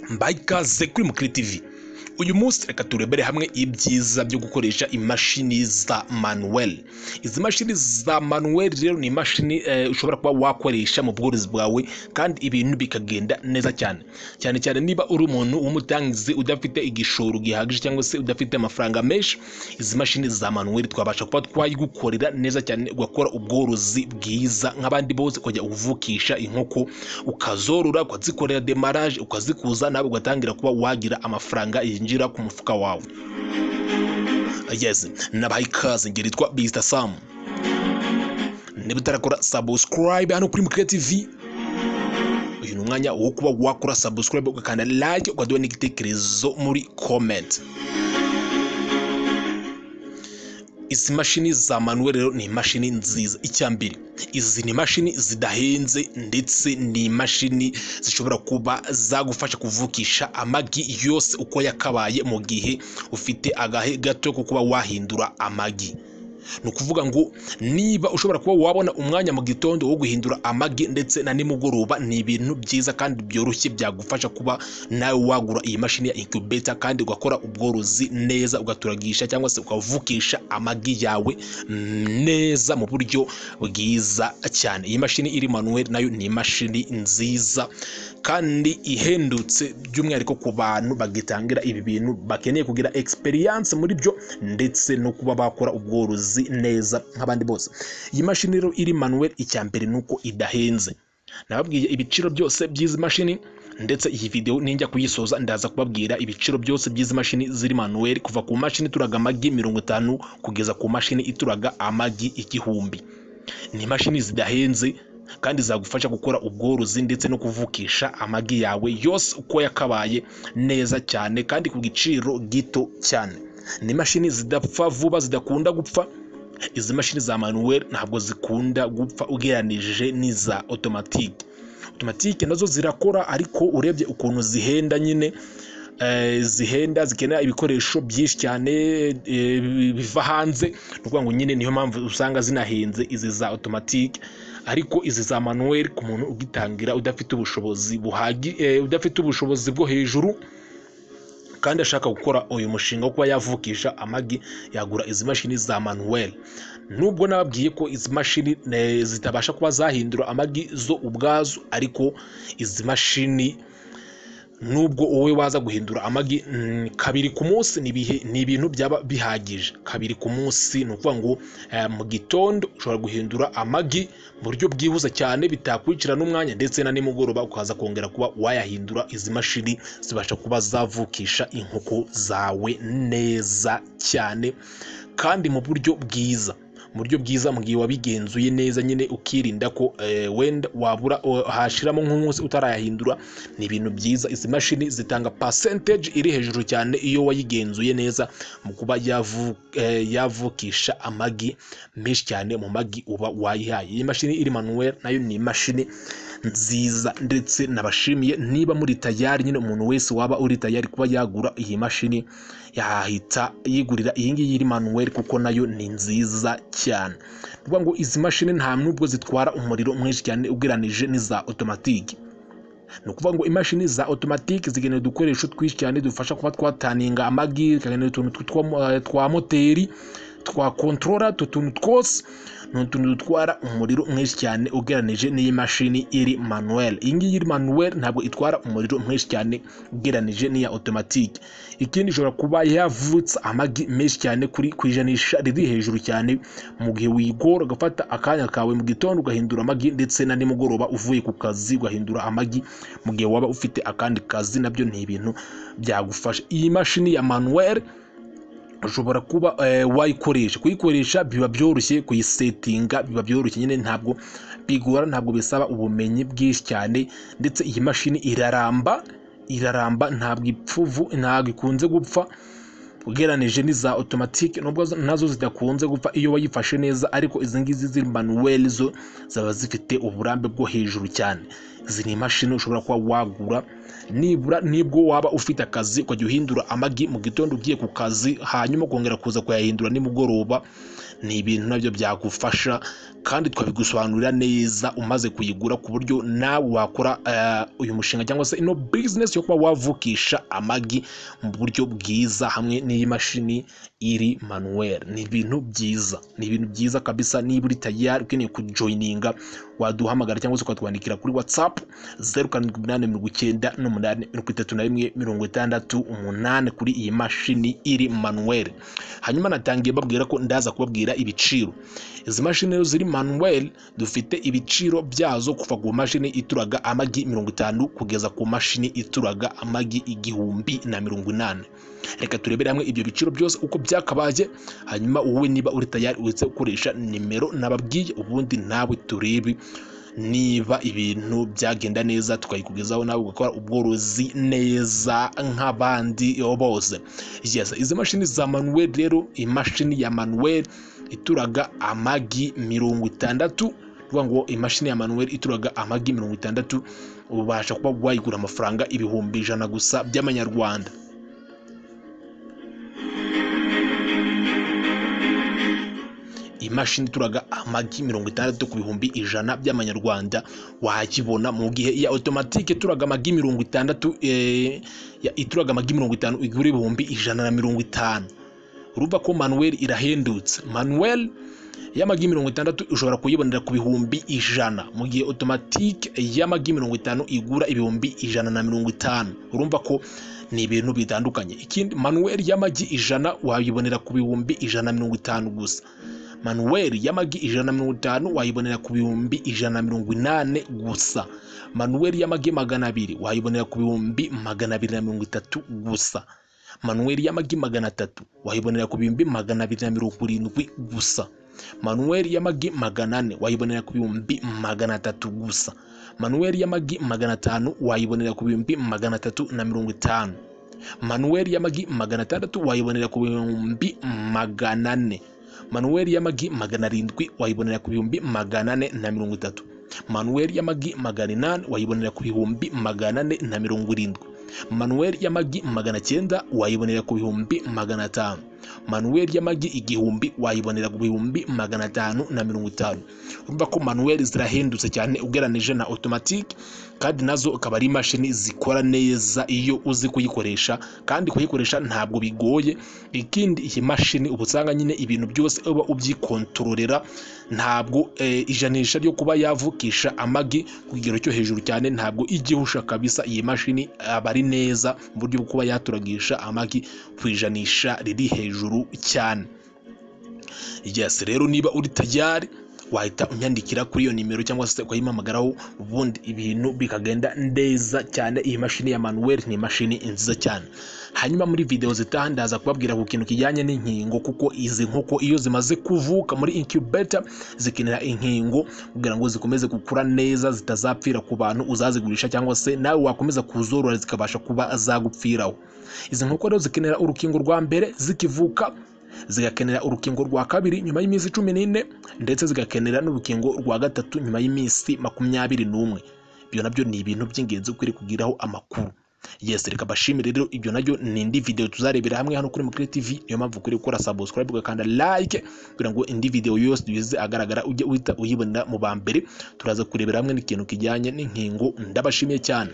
Mbaye ikaze kuri Mukiri TV. Uyu munsi reka turebere hamwe ibyiza byo gukoresha imashini za manuel. Izi mashini za manuel rero ni imashini ushobora kuba wakoresha mu bworozi bwawe kandi ibintu bikagenda neza cyane cyane niba uri umuntu w'umutangizi udafite igishoro gihagije cyangwa se udafite amafaranga menshi. Izi mashini za manuel twabasha kuba twayigukorera neza cyane, ugakora ubworozi bwiza nk'abandi bose, kujya uvukisha inkoko ukazorora, ukazikorera demarage, ukazikuza nawe ugatangira kuba wagira amafaranga yinjira ku mufuka wawe. Yes, nabaye ikaze ngeri twa Mr Sam. Niba utarakora subscribe hano kuri Mukiri TV, uyu ni umwanya wo kuba wakora subscribe, ugakanda like, ukaduha n'igitekerezo muri comment. Izi mashini za manuel rero ni imashini nziza. Icyambere, izi ni imashini zidahenze ndetse ni imashini zishobora kuba zagufasha kuvukisha amagi yose uko yakabaye mu gihe ufite agahe gato ko kuba wahindura amagi. Ni ukuvuga ngo niba ushobora kuba wabona umwanya mu gitondo wo guhindura amagi ndetse na nimugoroba, ni ibintu byiza kandi byoroshye byagufasha kuba nawe wagura iyi mashini ya incubator kandi ugakora ubworozi neza, ugaturagisha cyangwa se ukavukisha amagi yawe neza mu buryo bwiza cyane. Iyi mashini iri manuel nayo ni imashini nziza kandi ihendutse, by'umwihariko ku bantu bagitangira ibi bintu bakeneye kugira experience muri byo ndetse no kuba bakora ubworozi neza nk'abandi bose. Iyi mashini rero iri manuel, icyambere nuko idahenze. Nababwiye ibiciro byose by'izi mashini ndetse iyi video ninjya kuyisoza ndaza kubabwira ibiciro byose by'izi mashini ziri manuel, kuva ku mashini ituraga amagi 50 kugeza ku mashini ituraga amagi 1000. Ni imashini zidahenze kandi zagufasha gukora ubworozi ndetse no kuvukisha amagi yawe yose uko yakabaye neza cyane kandi ku giciro gito cyane. Ni imashini zidapfa vuba, zidakunda gupfa. Izi mashini za manuel ntabwo zikunda gupfa ugereranije n'iza automatique nazo zirakora, ariko urebye ukuntu zihenda nyine zihenda, zikenera ibikoresho byinshi cyane biva hanze. Ni ukuvuga ngo nyine niyo mpamvu usanga zinahenze izi za automatique, ariko izi za manuel ku muntu ugitangira udafite ubushobozi udafite ubushobozi bwo hejuru kandi ashaka gukora uyu mushinga wo kuba yavukisha amagi, yagura izi mashini za manuel. Nubwo nababwiye ko izi mashini zitabasha kuba zahindura amagi zo ubwazo, ariko izi mashini nubwo wowe waza guhindura amagi kabiri ku munsi, ni ibintu byaba bihagije. Kabiri ku munsi ni ukuvuga ngo mu gitondo ushobora guhindura amagi mu buryo bwihuse cyane, bitakwicira n'umwanya, ndetse na nimugoroba ukaza kongera kuba wayahindura. Izi mashini zibasha kuba zavukisha inkoko zawe neza cyane kandi mu buryo bwiza. Mu gihe wabigenzuye neza nyine, ukirinda ko wenda wabura hashiramo nk'umunsi utarayahindura. Ni ibintu byiza. Izi mashini zitanga percentage iri hejuru cyane iyo wayigenzuye neza mu kuba yavukisha amagi menshi cyane mu magi uba wayihaye. Iyi mashini iri manuel nayo ni imashini nziza ndetse nabashimiye. Niba muri tayari nyine, umuntu wese waba uri tayari kuba yagura iyi mashini yahita yigurira iyi ngiyi iri manuel kuko nayo ni nziza cyane. Kuvuga ngo izi mashini nta nubwo zitwara umuriro mwinshi cyane ugereranije n'iza automatique. Ni ukuvuga ngo imashini za automatique zigenewe udukoresho twinshi cyane dufasha kuba twataninga amagi, zigenewe utuntu twa moteri, twa controller, utuntu twose ni utuntu dutwara umuriro mwinshi cyane ugereranije n'iyi mashini iri manuel. Iyi ngiyi iri manuel ntabwo itwara umuriro mwinshi cyane ugereranije n'iya automatique. Ikindi ishobora kuba yavutsa amagi menshi cyane ku ijanisha riri hejuru cyane, mu gihe wigora ugafata akanya kawe mu gitondo ugahindura amagi, ndetse na nimugoroba uvuye ku kazi ugahindura amagi mu gihe waba ufite akandi kazi. Nabyo ni ibintu byagufasha. Iyi mashini ya manuel ushobora kuba kuyikoresha biba byoroshye, kuyisetinga biba byoroshye nyine, ntabwo bigora, ntabwo bisaba ubumenyi bwinshi cyane. Ndetse iyi mashini iraramba, ntabwo ikunze gupfa ugereranije n'iza automatique, nubwo nazo zidakunze gupfa iyo wayifashe neza. Ariko izi ngizi ziri manuel zo zaba zifite uburambe bwo hejuru cyane. Izi ni imashini ushobora kuba wagura nibwo waba ufite akazi, ukajya uhindura amagi mu gitondo ugiye ku kazi, hanyuma ukongera kuza kuyahindura nimugoroba. ni ibintu nabyo byagufasha kandi twabigusobanurira neza umaze kuyigura ku buryo nawe wakora uyu mushinga cyangwa se ino business yo kuba wavukisha amagi mu buryo bwiza hamwe n'iyi mashini iri manuel. Ni ibintu byiza kabisa. Niba uri tayari ukeneye kujoininga waduhamagara cyangwa se ukatwandikira kuri WhatsApp 0788933168 kuri iyi mashini iri manuel. Hanyuma natangiye babwira ko ndaza kubabwira ibiciro. Izi mashini rero ziri manuel dufite ibiciro byazo kuva ku mashini ituraga amagi 50 kugeza ku mashini ituraga amagi 1080. Reka turebere hamwe ibyo biciro byose uko byakabaje, hanyuma wowe niba uri tayari uretse gukoresha nimero nababwiye, ubundi nawe turebe niba ibintu byagenda neza tukayikugezaho nawe ugakora ubworozi neza nk'abandi bose. Yes, izi mashini za manuel rero, imashini ya manuel ituraga amagi 60, vuga ngo imashini ya manuel ituraga amagi 60 ubasha kuba wayigura amafaranga 100 gusa by'amanyarwanda. Imashini ituraga amagi 60 ku 100 by'amanyarwanda wajibona, mu gihe ya automatique ituraga amagi 60 ituraga amagi 50 igura 150. Urumva ko manuel irahendutse. Manuel y'amagi 60 ushobora kuyibonera ku 100, mu gihe automatique y'amagi 50 igura 150. Urumva ko ni ibintu bitandukanye. Ikindi, manuel y'amagi 100 wayibonera ku 150 gusa. Manuel y'amagi 150 wayibonera ku 180 gusa. Manuel y'amagi 200 wayibonera ku 230 gusa. Manuel y'amagi 300 wayibonera ku 270 gusa. Manuel y'amagi 400 wayibonera ku 300 gusa. Manuel y'amagi 500 wayibonera ku 350. Manuel y'amagi 600 wayibonera ku 400. Manuel y'amagi 700 wayibonera ku 430. Manuel y'amagi 800 wayibonera ku 470. Manuel y'amagi 900 wayibonera ku 500. Manuel y'amagi 1000 wayibonera ku 550. Urumva ko manuel zirahendutse cyane ugeranije na automatique, kandi nazo akaba ari imashini zikora neza iyo uzi kuyikoresha, kandi kuyikoresha ntabwo bigoye. Ikindi, iyi mashini ubusanga nyine ibintu byose uba ubyikontororera, ntabwo ijanisha ryo kuba yavukisha amagi ku kigero cyo hejuru cyane ntabwo igihusha kabisa. Iyi mashini aba ari neza mu buryo bwo kuba yaturagisha amagi ku ijanisha riri hejuru cyane. Yes, rero niba uri tayari wahita unyandikira kuri iyo nimero cyangwa se ukayimpamagaraho, ubundi ibintu bikagenda neza cyane. Iyi mashini ya manuel ni imashini nziza cyane. Hanyuma muri video zitaha ndaza kubabwira ku kintu kijyanye n'inkingo, kuko izi nkoko iyo zimaze kuvuka muri incubator zikenera inkingo kugira ngo zikomeze gukura neza, zitazapfira ku bantu uzazigurisha cyangwa se nawe wakomeza kuzorora zikabasha kuba zagupfiraho. Izi nkoko rero zikenera urukingo rwa mbere zikivuka, zigakenera urukingo rwa kabiri nyuma y'iminsi 14, ndetse zigakenera n'urukingo rwa gatatu nyuma y'iminsi 21. Ibyo nabyo ni ibintu by'ingenzi ukwiriye kugiraho amakuru. Yes, reka bashimire rero, ibyo nabyo ni indi video tuzarebera hamwe hano kuri Mukire TV. Niyo mpamvu ukwiriye gukora subscribe ugakanda like kugira ngo indi video yose tubize agaragara ujye uhita uyibona mu ba mbere. Turaza kurebera hamwe n'ikintu kijyanye n'inkingo. Ndabashimiye cyane.